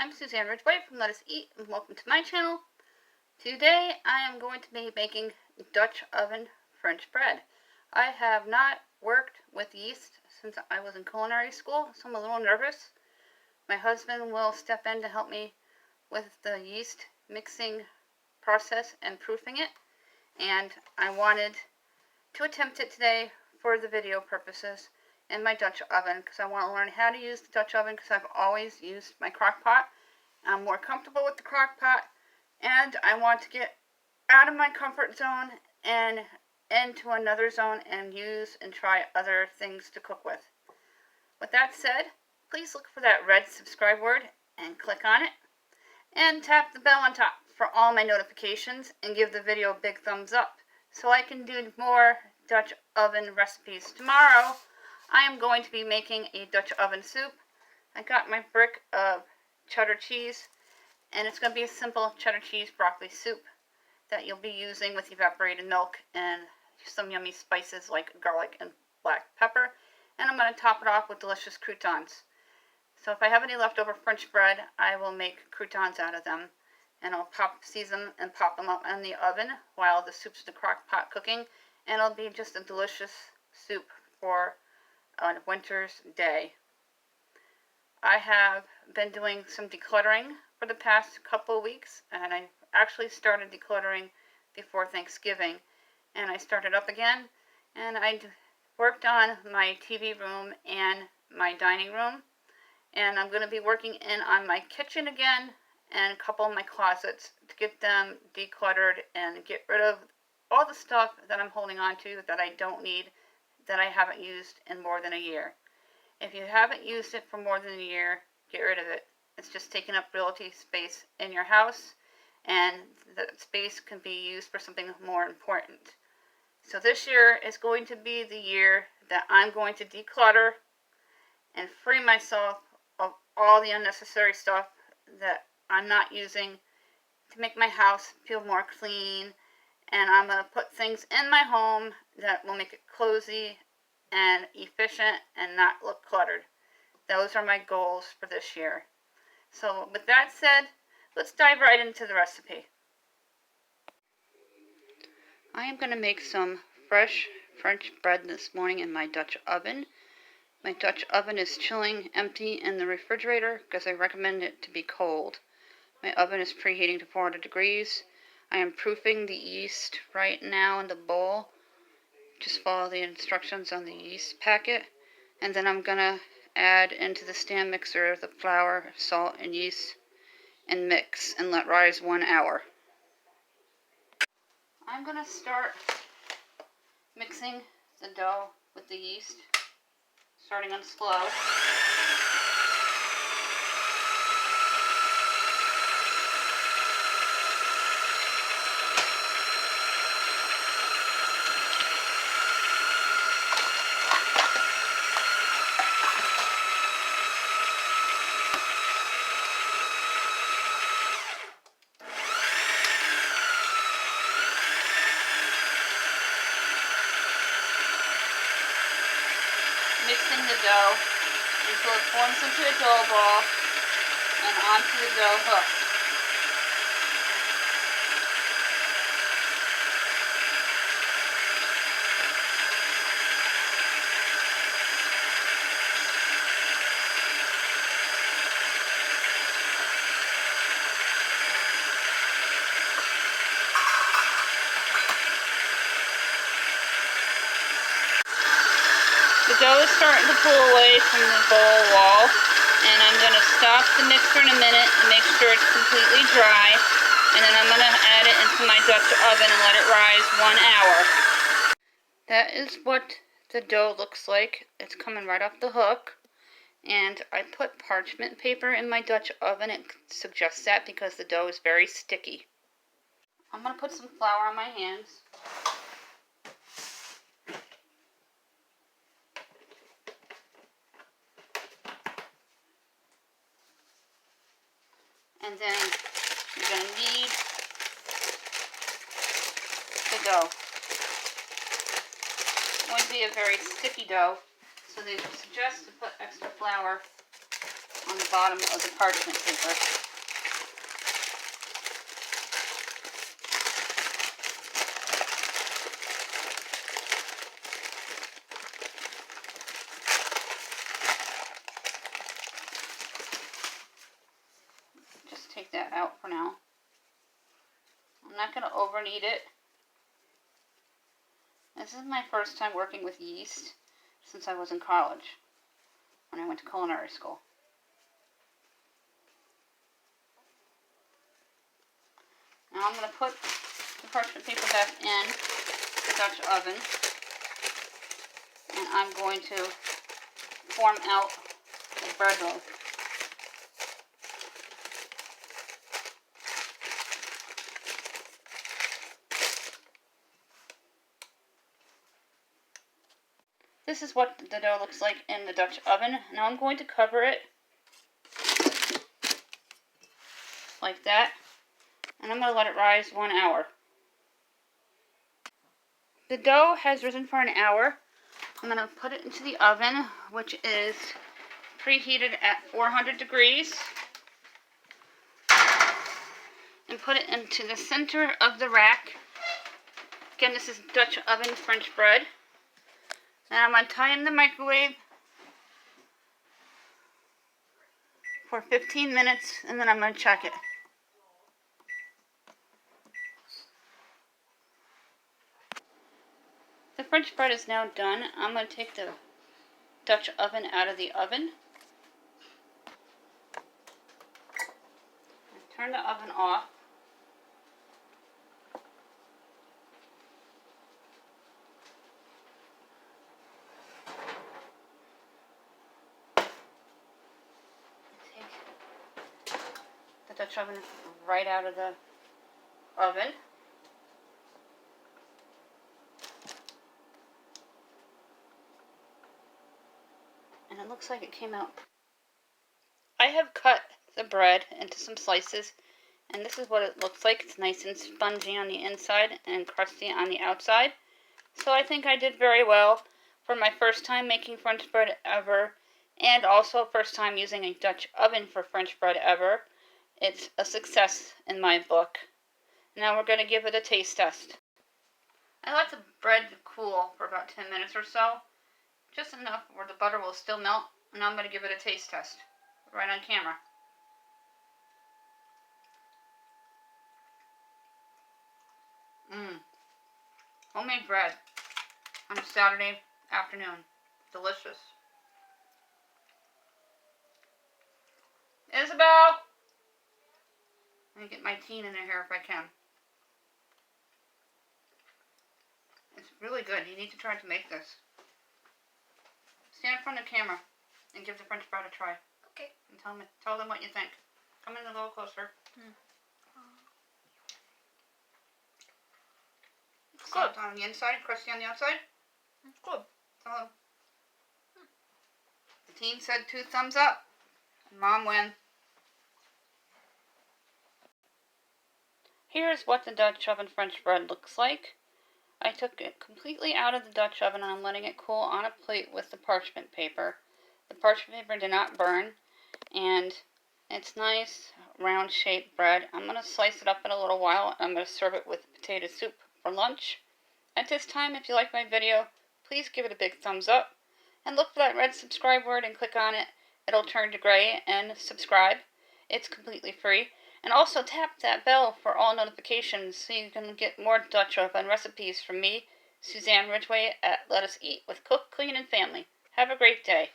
I'm Suzanne Ridgway from Let Us Eat, and welcome to my channel. Today I am going to be making Dutch oven French bread. I have not worked with yeast since I was in culinary school, so I'm a little nervous. My husband will step in to help me with the yeast mixing process and proofing it, and I wanted to attempt it today for the video purposes in my Dutch oven because I want to learn how to use the Dutch oven because I've always used my crock pot. I'm more comfortable with the crock pot, and I want to get out of my comfort zone and into another zone and use and try other things to cook with. With that said, please look for that red subscribe word and click on it, and tap the bell on top for all my notifications, and give the video a big thumbs up so I can do more Dutch oven recipes. Tomorrow I am going to be making a Dutch oven soup. I got my brick of cheddar cheese, and it's going to be a simple cheddar cheese broccoli soup that you'll be using with evaporated milk and some yummy spices like garlic and black pepper, and I'm going to top it off with delicious croutons. So if I have any leftover French bread, I will make croutons out of them, and I'll season and pop them up in the oven while the soup's in the crock pot cooking, and it'll be just a delicious soup for a winter's day. I have been doing some decluttering for the past couple of weeks, and I actually started decluttering before Thanksgiving, and I started up again, and I worked on my TV room and my dining room, and I'm going to be working in on my kitchen again and a couple of my closets to get them decluttered and get rid of all the stuff that I'm holding on to that I don't need, that I haven't used in more than a year. If you haven't used it for more than a year, get rid of it. It's just taking up realty space in your house, and that space can be used for something more important. So this year is going to be the year that I'm going to declutter and free myself of all the unnecessary stuff that I'm not using to make my house feel more clean. And I'm going to put things in my home that will make it cozy and efficient and not look cluttered. Those are my goals for this year. So with that said, let's dive right into the recipe. I am going to make some fresh French bread this morning in my Dutch oven. My Dutch oven is chilling empty in the refrigerator because I recommend it to be cold. My oven is preheating to 400 degrees. I am proofing the yeast right now in the bowl. Just follow the instructions on the yeast packet. And then I'm going to add into the stand mixer the flour, salt, and yeast and mix and let rise 1 hour. I'm going to start mixing the dough with the yeast, starting on slow. Mixing the dough until it forms into a dough ball and onto the dough hook. The dough is starting to pull away from the bowl wall, and I'm going to stop the mixer in a minute and make sure it's completely dry, and then I'm going to add it into my Dutch oven and let it rise 1 hour. That is what the dough looks like. It's coming right off the hook, and I put parchment paper in my Dutch oven. It suggests that because the dough is very sticky. I'm going to put some flour on my hands. And then you're going to knead the dough. It's going to be a very sticky dough, so they suggest to put extra flour on the bottom of the parchment paper. Just take that out for now. I'm not going to over knead it. This is my first time working with yeast since I was in college, when I went to culinary school. Now I'm going to put the parchment paper back in the Dutch oven, and I'm going to form out the bread loaf. This is what the dough looks like in the Dutch oven. Now I'm going to cover it like that, and I'm going to let it rise 1 hour. The dough has risen for an hour. I'm going to put it into the oven, which is preheated at 400 degrees, and put it into the center of the rack. Again, this is Dutch oven French bread. Now I'm going to time the microwave for 15 minutes, and then I'm going to check it. The French bread is now done. I'm going to take the Dutch oven out of the oven. Turn the oven off. The Dutch oven right out of the oven. And it looks like it came out. I have cut the bread into some slices, and this is what it looks like. It's nice and spongy on the inside and crusty on the outside. So I think I did very well for my first time making French bread ever, and also first time using a Dutch oven for French bread ever. It's a success in my book. Now we're going to give it a taste test. I let the bread cool for about 10 minutes or so, just enough where the butter will still melt. And now I'm going to give it a taste test right on camera. Homemade bread on a Saturday afternoon. Delicious. Isabel! Let me get my teen in here if I can. It's really good. You need to try to make this. Stand in front of the camera and give the French bread a try. Okay. And tell them what you think. Come in a little closer. It's good. On the inside, crusty on the outside. It's good. Tell them. The teen said 2 thumbs up. Mom win. Here's what the Dutch oven French bread looks like. I took it completely out of the Dutch oven and I'm letting it cool on a plate with the parchment paper. The parchment paper did not burn, and it's nice round shaped bread. I'm going to slice it up in a little while. I'm going to serve it with potato soup for lunch. At this time, if you like my video, please give it a big thumbs up and look for that red subscribe word and click on it. It'll turn to gray and subscribe. It's completely free. And also tap that bell for all notifications so you can get more Dutch oven recipes from me, Suzanne Ridgway at Let Us Eat with Cook, Clean, and Family. Have a great day.